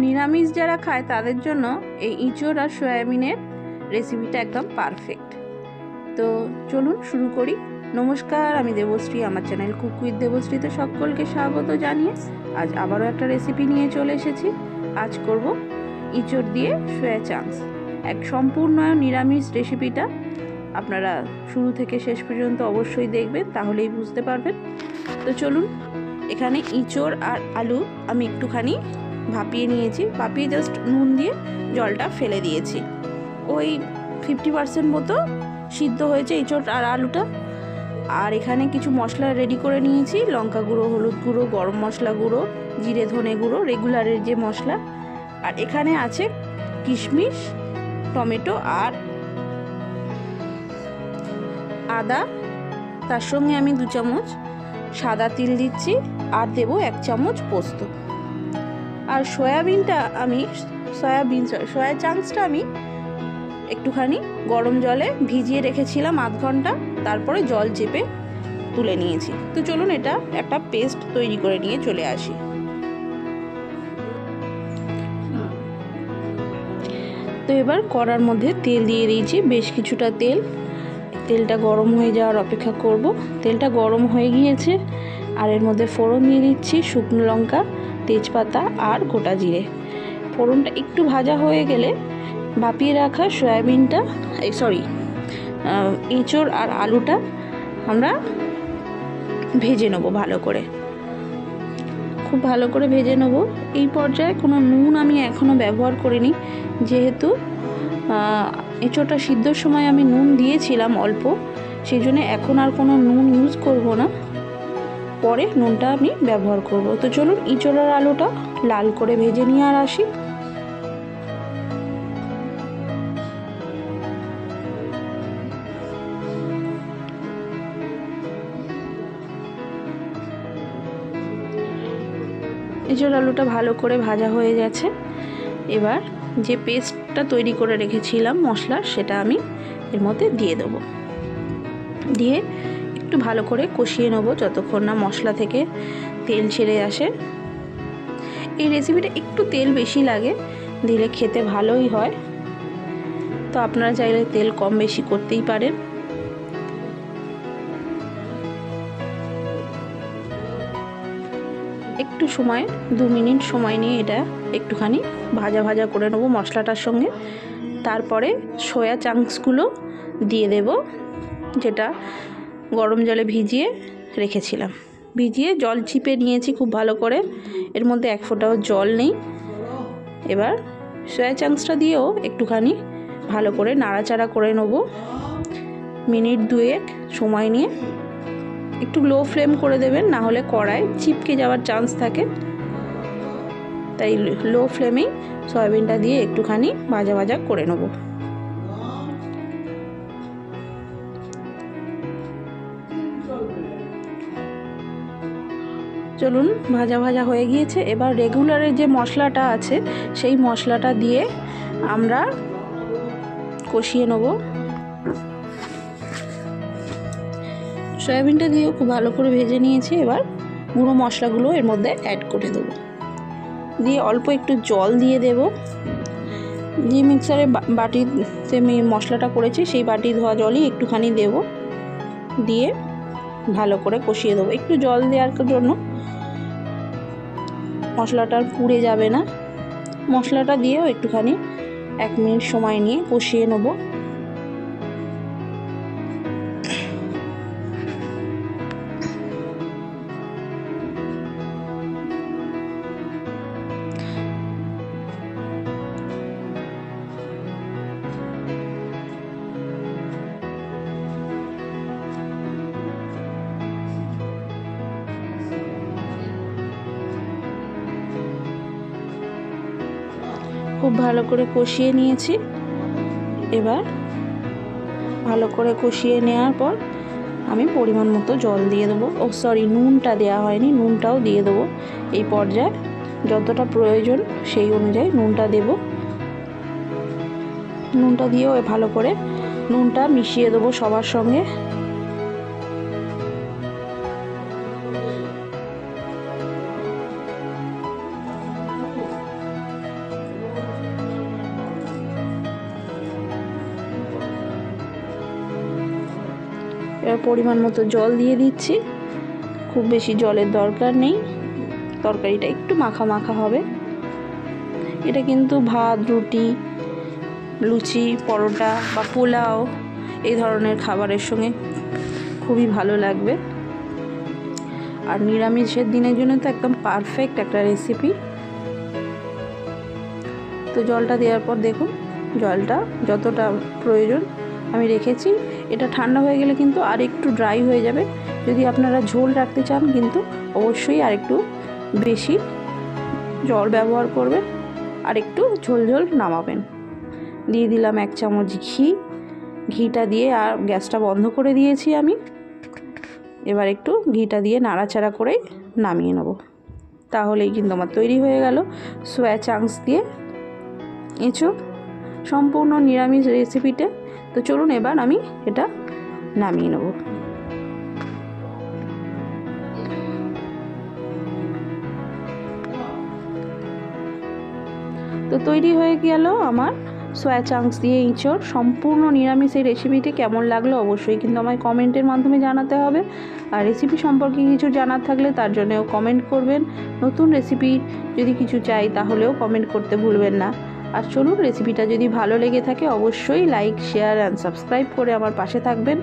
নিরামিষ যারা খায় তাদের জন্য এই ইঁচড় আর সয়াবিনের রেসিপিটা একদম পারফেক্ট। তো চলুন শুরু করি। নমস্কার, আমি দেবশ্রী, আমার চ্যানেল কুক উইথ দেবশ্রীতে সকলকে স্বাগত জানিয়ে আজ আবারও একটা রেসিপি নিয়ে চলে এসেছি। আজ করব ইঁচড় দিয়ে সয়া চাংস, এক সম্পূর্ণ নিরামিষ রেসিপিটা আপনারা শুরু থেকে শেষ পর্যন্ত অবশ্যই দেখবেন, তাহলেই বুঝতে পারবেন। তো চলুন, এখানে ইঁচড় আর আলু আমি একটুখানি ভাপিয়ে নিয়েছি। ভাপিয়ে জাস্ট নুন দিয়ে জলটা ফেলে দিয়েছি। ওই 50% মতো সিদ্ধ হয়েছে ইঁচড় আর আলুটা। আর এখানে কিছু মশলা রেডি করে নিয়েছি, লঙ্কা গুঁড়ো, হলুদ গুঁড়ো, গরম মশলা গুঁড়ো, জিরে ধনে গুঁড়ো, রেগুলারের যে মশলা। আর এখানে আছে কিশমিশ, টমেটো আর আদা। তার সঙ্গে আমি 2 চামচ সাদা তিল দিচ্ছি, আর দেব 1 চামচ পোস্ত। আর সয়াবিনটা আমি সয়া চাংসটা আমি একটুখানি গরম জলে ভিজিয়ে রেখেছিলাম আধ ঘন্টা, তারপরে জল চেপে তুলে নিয়েছি। তো চলুন এটা একটা পেস্ট তৈরি করে নিয়ে চলে আসি। তো এবার কড়ার মধ্যে তেল দিয়ে দিয়েছি, বেশ কিছুটা তেল। তেলটা গরম হয়ে যাওয়ার অপেক্ষা করব। তেলটা গরম হয়ে গিয়েছে, আর এর মধ্যে ফোড়ন দিয়ে দিচ্ছি শুকনো লঙ্কা, তেজপাতা আর গোটা জিরে। ফোড়নটা একটু ভাজা হয়ে গেলে ভাপিয়ে রাখা সয়াবিনটা, এঁচড় আর আলুটা আমরা ভেজে নেব ভালো করে, খুব ভালো করে ভেজে নেব। এই পর্যায়ে কোনো নুন আমি এখনও ব্যবহার করিনি, যেহেতু এঁচড়টা সিদ্ধর সময় আমি নুন দিয়েছিলাম অল্প, সেই জন্য এখন আর কোনো নুন ইউজ করব না, পরে নুনটা আমি ব্যবহার করব। তো চলুন এঁচড় আর আলুটা লাল করে ভেজে নিয়ে আর আসি। এঁচড় আলুটা ভালো করে ভাজা হয়ে গেছে। এবার যে পেস্টটা তৈরি করে রেখেছিলাম মশলার, সেটা আমি এর মধ্যে দিয়ে দেবো। দিয়ে একটু ভালো করে কষিয়ে নেবো যতক্ষণ না মশলা থেকে তেল ছেড়ে আসে। এই রেসিপিটা একটু তেল বেশি লাগে, দিলে খেতে ভালোই হয়। তো আপনারা চাইলে তেল কম বেশি করতেই পারেন। একটু সময় 2 মিনিট সময় নিয়ে এটা একটুখানি ভাজা ভাজা করে নেবো মশলাটার সঙ্গে। তারপরে সয়া চাংসগুলো দিয়ে দেব, যেটা গরম জলে ভিজিয়ে রেখেছিলাম। ভিজিয়ে জল চিপে নিয়েছি খুব ভালো করে, এর মধ্যে 1 ফোঁটাও জল নেই। এবার সয়া চাংসটা দিয়েও একটুখানি ভালো করে নাড়াচাড়া করে নেব, মিনিট 2 সময় নিয়ে। একটু লো ফ্লেম করে দেবেন, না হলে কড়াই চিপকে যাওয়ার চান্স থাকে। তাই লো ফ্লেমেই সয়াবিনটা দিয়ে একটুখানি ভাজা ভাজা করে নেব। চলুন, ভাজা ভাজা হয়ে গিয়েছে। এবার রেগুলারের যে মশলাটা আছে সেই মশলাটা দিয়ে আমরা কষিয়ে নেব। সয়াবিনটা দিয়েও খুব ভালো করে ভেজে নিয়েছি। এবার গুঁড়ো মশলাগুলো এর মধ্যে অ্যাড করে দেবো, দিয়ে অল্প একটু জল দিয়ে দেব। যে মিক্সারে বাটিতে আমি মশলাটা করেছি সেই বাটি ধোয়া জলই একটুখানি দেব, দিয়ে ভালো করে কষিয়ে দেবো। একটু জল দেওয়ার জন্য মশলাটা আর পুড়ে যাবে না। মশলাটা দিয়েও একটুখানি 1 মিনিট সময় নিয়ে কষিয়ে নেব। খুব ভালো করে কষিয়ে নিয়েছি। এবার ভালো করে কষিয়ে নেওয়ার পর আমি পরিমাণ মতো জল দিয়ে দেবো। নুনটা দেওয়া হয়নি, নুনটাও দিয়ে দেবো এই পর্যায়ে। যতটা প্রয়োজন সেই অনুযায়ী নুনটা দেব। নুনটা দিয়েও ভালো করে নুনটা মিশিয়ে দেবো সবার সঙ্গে। এবার পরিমাণ মতো জল দিয়ে দিচ্ছি। খুব বেশি জলের দরকার নেই, তরকারিটা একটু মাখা মাখা হবে। এটা কিন্তু ভাত, রুটি, লুচি, পরোটা বা পোলাও এই ধরনের খাবারের সঙ্গে খুবই ভালো লাগবে। আর নিরামিষের দিনের জন্য তো একদম পারফেক্ট একটা রেসিপি। তো জলটা দেওয়ার পর দেখুন জলটা যতটা প্রয়োজন আমি রেখেছি। এটা ঠান্ডা হয়ে গেলে কিন্তু আর একটু ড্রাই হয়ে যাবে। যদি আপনারা ঝোল রাখতে চান কিন্তু অবশ্যই আর একটু বেশি জল ব্যবহার করবেন, আর একটু ঝোল ঝোল নামাবেন। দিয়ে দিলাম 1 চামচ ঘি। ঘিটা দিয়ে আর গ্যাসটা বন্ধ করে দিয়েছি আমি। এবার একটু ঘিটা দিয়ে নাড়াচাড়া করে নামিয়ে নেব। তাহলেই কিন্তু আমার তৈরি হয়ে গেল সোয়া চাংস দিয়ে এঁচোড়, সম্পূর্ণ নিরামিষ রেসিপিটা। তো চলুন এবার আমি এটা নামিয়ে নেব। তো তৈরি হয়ে গেল আমার সোয়া চাংস দিয়ে এঁচোড়, সম্পূর্ণ নিরামিষ। এই রেসিপিটি কেমন লাগলো অবশ্যই কিন্তু আমায় কমেন্টের মাধ্যমে জানাতে হবে। আর রেসিপি সম্পর্কে কিছু জানার থাকলে তার জন্যও কমেন্ট করবেন। নতুন রেসিপি যদি কিছু চাই তাহলেও কমেন্ট করতে ভুলবেন না। আর চলুন, রেসিপিটা যদি ভালো লেগে থাকে অবশ্যই লাইক, শেয়ার অ্যান্ড সাবস্ক্রাইব করে আমার পাশে থাকবেন।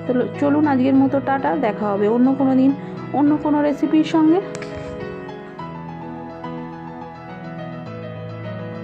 তো চলুন আজকের মতো টাটা, দেখা হবে অন্য কোনো দিন অন্য কোনো রেসিপির সঙ্গে।